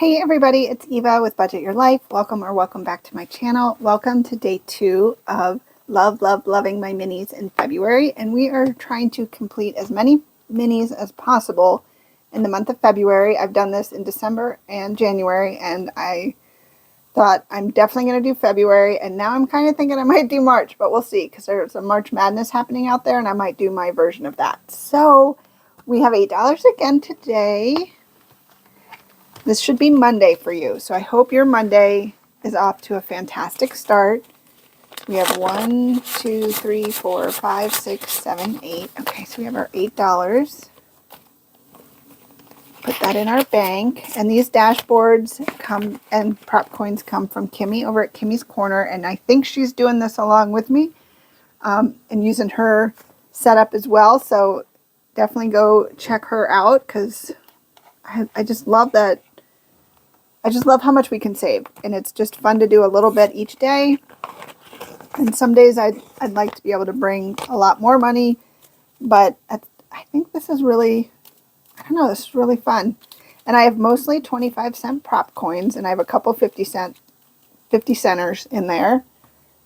Hey everybody, it's Eva with Budget Your Life. Welcome back to my channel. Welcome to day 2 of loving my minis in February. And we are trying to complete as many minis as possible in the month of February. I've done this in December and January, and I thought I'm definitely going to do February. And now I'm kind of thinking I might do March, but we'll see, because there's a March Madness happening out there and I might do my version of that. So we have $8 again today. This should be Monday for you, so I hope your Monday is off to a fantastic start. We have 1, 2, 3, 4, 5, 6, 7, 8. Okay, so we have our $8. Put that in our bank. And these dashboards come, and prop coins come from Kimmy over at Kimmy's Corner. And I think she's doing this along with me and using her setup as well. So definitely go check her out, because I just love that. I just love how much we can save, and it's just fun to do a little bit each day. And some days I'd like to be able to bring a lot more money, but I think this is really, I don't know, this is really fun. And I have mostly 25-cent prop coins, and I have a couple 50 centers in there.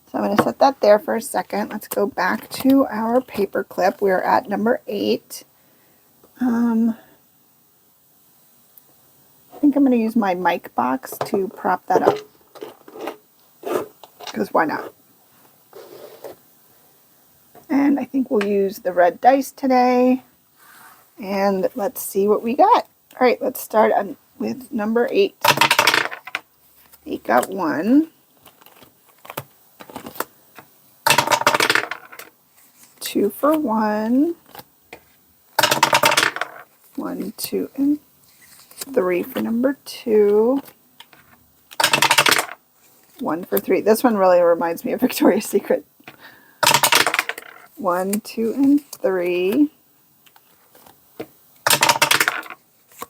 So I'm going to set that there for a second. Let's go back to our paper clip. We're at number 8. I think I'm going to use my mic box to prop that up, because why not? And I think we'll use the red dice today. And let's see what we got. All right, let's start with number 8. 8 got 1. 2 for 1. 1, 2, and 3 for number 2. 1 for 3. This one really reminds me of Victoria's Secret. 1, 2, and 3.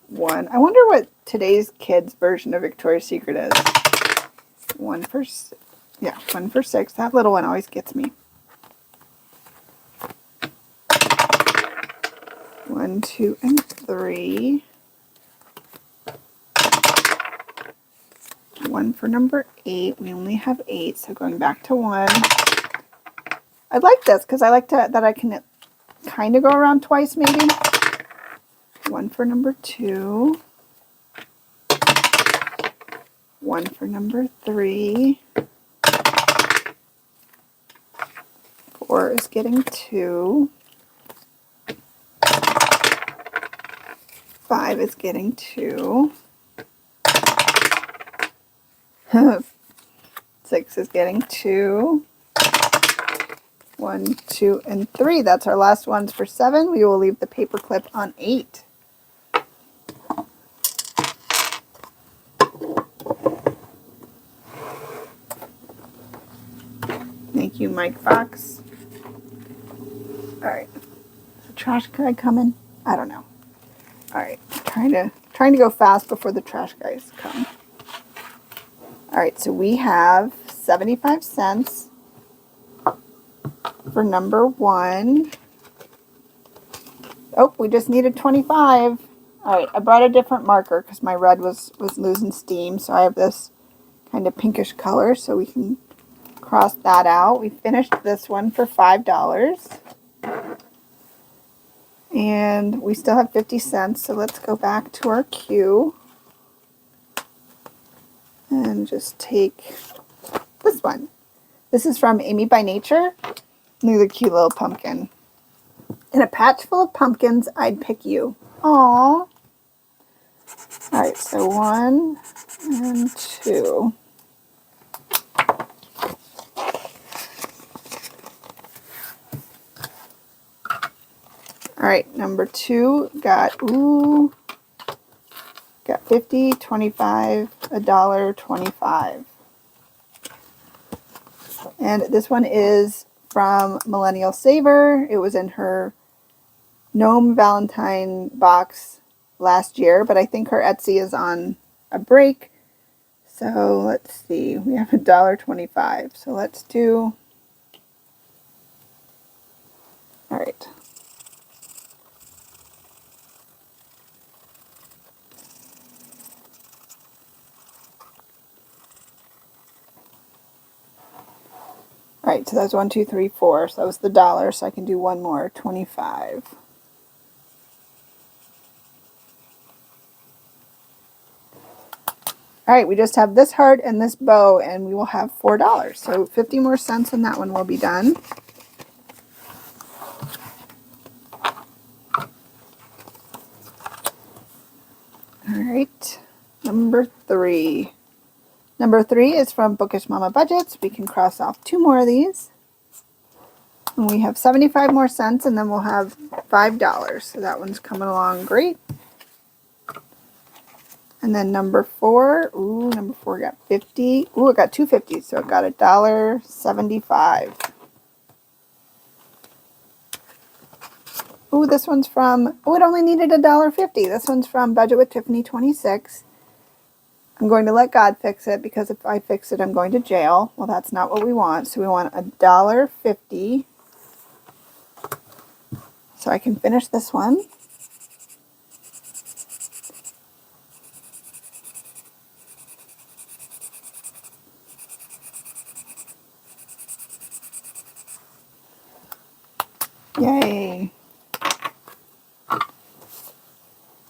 1. I wonder what today's kids' version of Victoria's Secret is. 1 for 6. Yeah, 1 for 6. That little one always gets me. 1, 2, and 3. 1 for number 8. We only have 8, so going back to 1. I like this because I like that I can kind of go around twice maybe. 1 for number 2. 1 for number 3. 4 is getting 2. 5 is getting 2. 6 is getting 2. 1, 2, and 3. That's our last ones for 7. We will leave the paper clip on 8. Thank you, Mike Fox. All right. Is the trash guy coming? I don't know. All right. Trying to go fast before the trash guys come. All right. So we have 75 cents for number 1. Oh, we just needed 25. All right. I brought a different marker because my red was losing steam. So I have this kind of pinkish color, so we can cross that out. We finished this one for $5. And we still have 50 cents, so let's go back to our queue and just take this one. This is from Amy by Nature. Look at the cute little pumpkin. In a patch full of pumpkins, I'd pick you. Aww. Alright, so 1 and 2. Alright, number 2 got 50, 25, $1, 25. And this one is from Millennial Saver. It was in her Gnome Valentine box last year, but I think her Etsy is on a break. So let's see, we have $1.25. So let's do, all right. Right, so that's 1, 2, 3, 4. So that was the dollar, so I can do one more, 25. All right, we just have this heart and this bow, and we will have $4. So 50 more cents and that one will be done. All right, number 3. Number 3 is from Bookish Mama Budgets. We can cross off 2 more of these. And we have 75 more cents, and then we'll have $5. So that one's coming along great. And then number 4, ooh, number 4 got 50. Ooh, it got 250, so it got $1.75. Ooh, this one's from, oh, it only needed $1.50. This one's from Budget with Tiffany 26. I'm going to let God fix it, because if I fix it, I'm going to jail. Well, that's not what we want. So we want $1.50. So I can finish this one. Yay.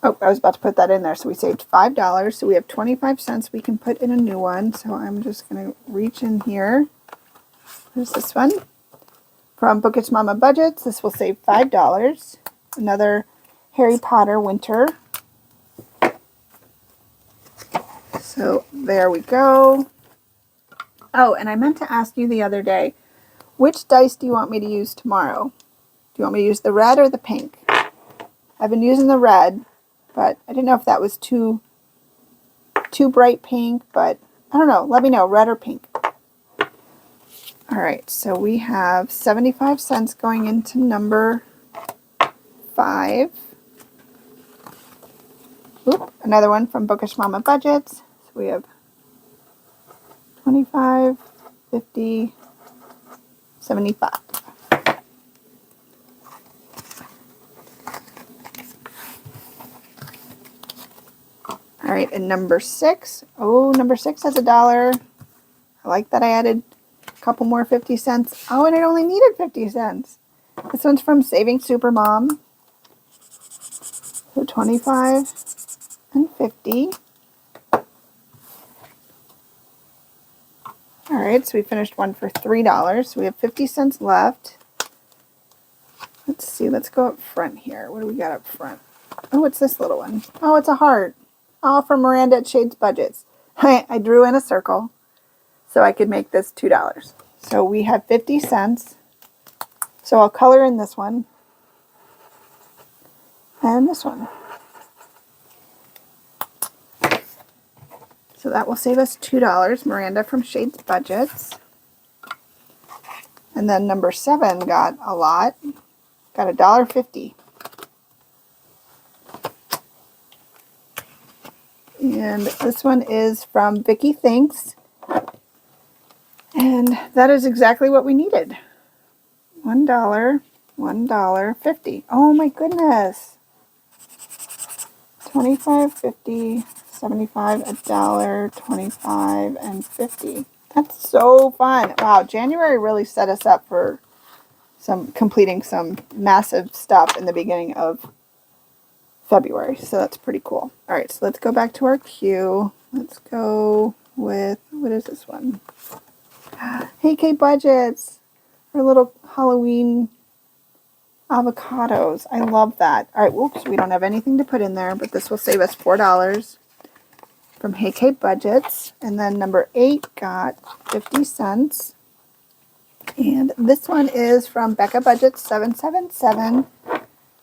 Oh, I was about to put that in there. So we saved $5. So we have 25 cents we can put in a new one. So I'm just going to reach in here. There's this one from Bookish Mama Budgets. This will save $5. Another Harry Potter winter. So there we go. Oh, and I meant to ask you the other day, which dice do you want me to use tomorrow? Do you want me to use the red or the pink? I've been using the red, but I didn't know if that was too bright pink, but I don't know. Let me know, red or pink. All right, so we have 75 cents going into number 5. Oop, another one from Bookish Mama Budgets. So we have 25, 50, 75. All right, and number 6. Oh, number 6 has $1. I like that I added a couple more 50 cents. Oh, and it only needed 50 cents. This one's from Saving Supermom. So 25 and 50. All right, so we finished one for $3. So we have 50 cents left. Let's see, let's go up front here. What do we got up front? Oh, what's this little one? Oh, it's a heart. Oh, from Miranda at Shades Budgets. I drew in a circle so I could make this $2. So we have 50 cents. So I'll color in this one and this one. So that will save us $2. Miranda from Shades Budgets. And then number 7 got a lot. Got $1.50. And this one is from Vicky Thinks. And that is exactly what we needed. $1, $1.50. Oh my goodness. 25, 50, 75, $1, 25, and 50. That's so fun. Wow, January really set us up for completing some massive stuff in the beginning of February. So that's pretty cool. All right, so let's go back to our queue. Let's go with, what is this one? Hey, K Budgets. Our little Halloween avocados. I love that. All right, whoops, we don't have anything to put in there, but this will save us $4 from Hey K Budgets. And then number 8 got 50 cents. And this one is from Becca Budgets 777.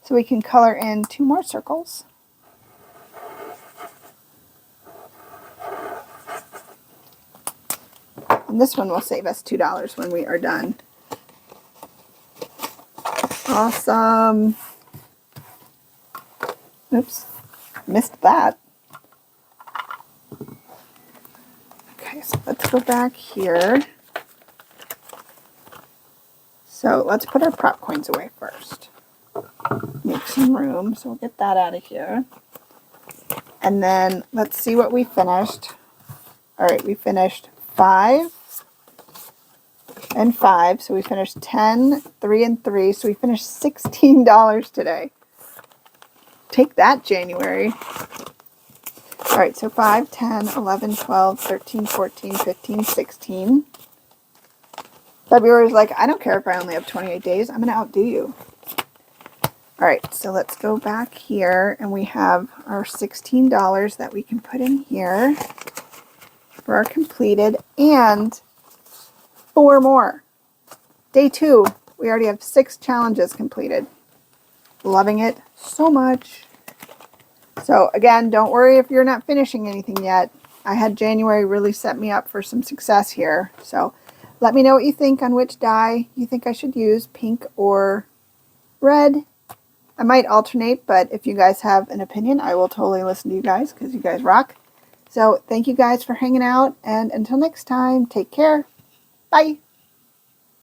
So we can color in 2 more circles. And this one will save us $2 when we are done. Awesome. Oops, missed that. Okay, so let's go back here. So let's put our prop coins away first. Make some room, so we'll get that out of here. And then let's see what we finished. All right, we finished 5 and 5. So we finished 10, 3, and 3. So we finished $16 today. Take that, January. All right, so 5, 10, 11, 12, 13, 14, 15, 16. February's like, I don't care if I only have 28 days. I'm going to outdo you. All right, so let's go back here, and we have our $16 that we can put in here for our completed, and 4 more. Day 2, we already have 6 challenges completed. Loving it so much. So again, don't worry if you're not finishing anything yet. I had January really set me up for some success here. So let me know what you think on which die you think I should use, pink or red. I might alternate, but if you guys have an opinion, I will totally listen to you guys because you guys rock. So thank you guys for hanging out, and until next time, take care. Bye.